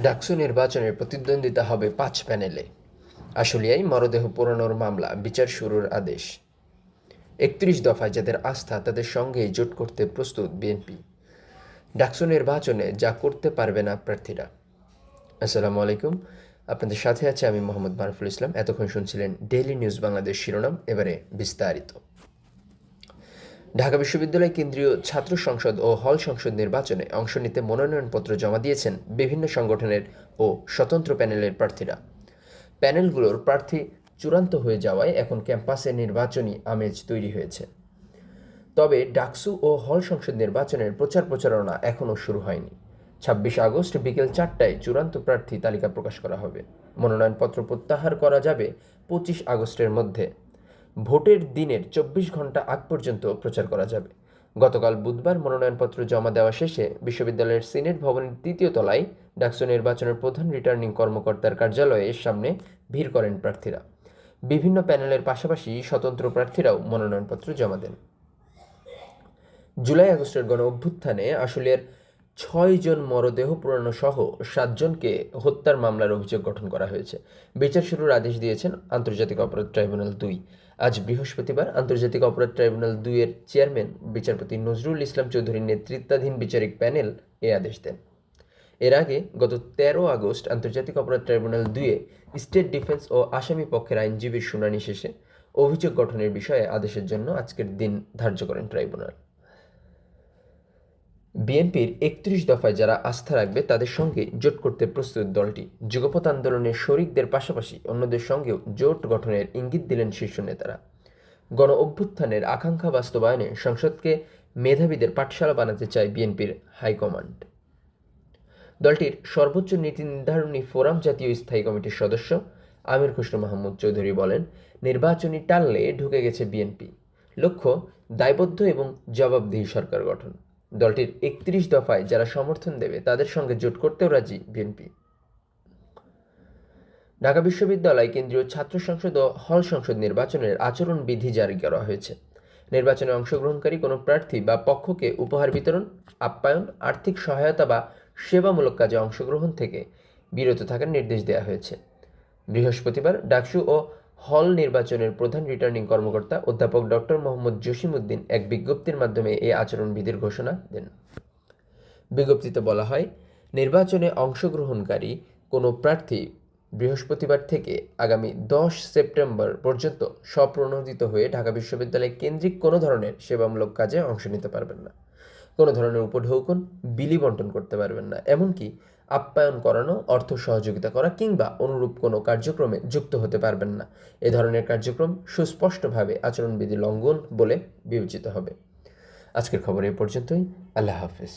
ডাকসু নির্বাচনের প্রতিদ্বন্দ্বিতা হবে ৫ প্যানেলে। আশুলিয়ায় মরদেহ পোড়ানোর মামলা বিচার শুরুর আদেশ। ৩১ দফায় যাদের আস্থা তাদের সঙ্গেই জোট করতে প্রস্তুত বিএনপি। ডাকসু নির্বাচনে যা করতে পারবে না প্রার্থীরা। আসসালামু আলাইকুম, আপনাদের সাথে আছে আমি মোহাম্মদ মারুফুল ইসলাম। এতক্ষণ শুনছিলেন ডেইলি নিউজ বাংলাদেশ শিরোনাম, এবারে বিস্তারিত। ঢাকা বিশ্ববিদ্যালয় কেন্দ্রীয় ছাত্র সংসদ ও হল সংসদ নির্বাচনে অংশ নিতে মনোনয়নপত্র জমা দিয়েছেন বিভিন্ন সংগঠনের ও স্বতন্ত্র প্যানেলের প্রার্থীরা। প্যানেলগুলোর প্রার্থী চূড়ান্ত হয়ে যাওয়ায় এখন ক্যাম্পাসে নির্বাচনী আমেজ তৈরি হয়েছে। তবে ডাকসু ও হল সংসদ নির্বাচনের প্রচারণা এখনও শুরু হয়নি। ২৬ আগস্ট বিকেল ৪টায় চূড়ান্ত প্রার্থী তালিকা প্রকাশ করা হবে। মনোনয়নপত্র প্রত্যাহার করা যাবে ২৫ আগস্টের মধ্যে। ভোটের দিনের ২৪ ঘন্টা আগ পর্যন্ত প্রচার করা যাবে। গতকাল বুধবার মনোনয়নপত্র জমা দেওয়া শেষে বিশ্ববিদ্যালয়ের সিনেট ভবনের ৩য় তলায় ডাকসু নির্বাচনের প্রধান রিটার্নিং কর্মকর্তার কার্যালয়ের সামনে ভিড় করেন প্রার্থীরা। বিভিন্ন প্যানেলের পাশাপাশি স্বতন্ত্র প্রার্থীরাও মনোনয়নপত্র জমা দেন। জুলাই আগস্টের গণ অভ্যুত্থানে আশুলিয়ার ৬ জন মরদেহ পোড়ানো সহ ৭ জনকে হত্যার মামলার অভিযোগ গঠন করা হয়েছে। বিচার শুরুর আদেশ দিয়েছেন আন্তর্জাতিক অপরাধ ট্রাইব্যুনাল ২। আজ বৃহস্পতিবার আন্তর্জাতিক অপরাধ ট্রাইব্যুনাল ২ এর চেয়ারম্যান বিচারপতি নজরুল ইসলাম চৌধুরীর নেতৃত্বাধীন বিচারিক প্যানেল এ আদেশ দেন। এর আগে গত ১৩ আগস্ট আন্তর্জাতিক অপরাধ ট্রাইব্যুনাল ২ এ স্টেট ডিফেন্স ও আসামি পক্ষের আইনজীবীর শুনানি শেষে অভিযোগ গঠনের বিষয়ে আদেশের জন্য আজকের দিন ধার্য করেন ট্রাইব্যুনাল। বিএনপির ৩১ দফায় যারা আস্থা রাখবে তাদের সঙ্গে জোট করতে প্রস্তুত দলটি। যুগপৎ আন্দোলনের শরিকদের পাশাপাশি অন্যদের সঙ্গেও জোট গঠনের ইঙ্গিত দিলেন শীর্ষ নেতারা। গণ অভ্যুত্থানের আকাঙ্ক্ষা বাস্তবায়নে সংসদকে মেধাবীদের পাঠশালা বানাতে চায় বিএনপির হাইকমান্ড। দলটির সর্বোচ্চ নীতি নির্ধারণী ফোরাম জাতীয় স্থায়ী কমিটির সদস্য আমির খসরু মাহমুদ চৌধুরী বলেন, নির্বাচনী টাললে ঢুকে গেছে বিএনপি। লক্ষ্য দায়বদ্ধ এবং জবাবদিহি সরকার গঠন। দলটির ৩১ দফায় যারা সমর্থন দেবে তাদের সঙ্গে জোট করতেও রাজি বিএনপি। ঢাকা বিশ্ববিদ্যালয় কেন্দ্রীয় ছাত্র সংসদ ও হল সংসদ নির্বাচনের আচরণ বিধি জারি করা হয়েছে। নির্বাচনে অংশগ্রহণকারী কোনো প্রার্থী বা পক্ষকে উপহার বিতরণ, আপ্যায়ন, আর্থিক সহায়তা বা সেবামূলক কাজে অংশগ্রহণ থেকে বিরত থাকার নির্দেশ দেওয়া হয়েছে। বৃহস্পতিবার ডাকসু ও হল নির্বাচনের প্রধান রিটার্নিং কর্মকর্তা অধ্যাপক ডক্টর মোহাম্মদ জসিমউদ্দিন এক বিজ্ঞপ্তির মাধ্যমে এই আচরণবিধির ঘোষণা দেন। বিজ্ঞপ্তিতে বলা হয়, নির্বাচনে অংশগ্রহণকারী কোনো প্রার্থী বৃহস্পতিবার থেকে আগামী ১০ সেপ্টেম্বর পর্যন্ত স্বপ্রণোদিত হয়ে ঢাকা বিশ্ববিদ্যালয় কেন্দ্রিক কোনো ধরনের সেবামূলক কাজে অংশ নিতে পারবেন না, কোনো ধরনের উপঢৌকন, বিলি বন্টন করতে পারবেন না, এমনকি আপ্যায়ন করানো, অর্থ সহযোগিতা করা কিংবা অনুরূপ কোনো কার্যক্রমে যুক্ত হতে পারবেন না। এ ধরনের কার্যক্রম সুস্পষ্টভাবে আচরণবিধি লঙ্ঘন বলে বিবেচিত হবে। আজকের খবর এ পর্যন্তই। আল্লাহ হাফেজ।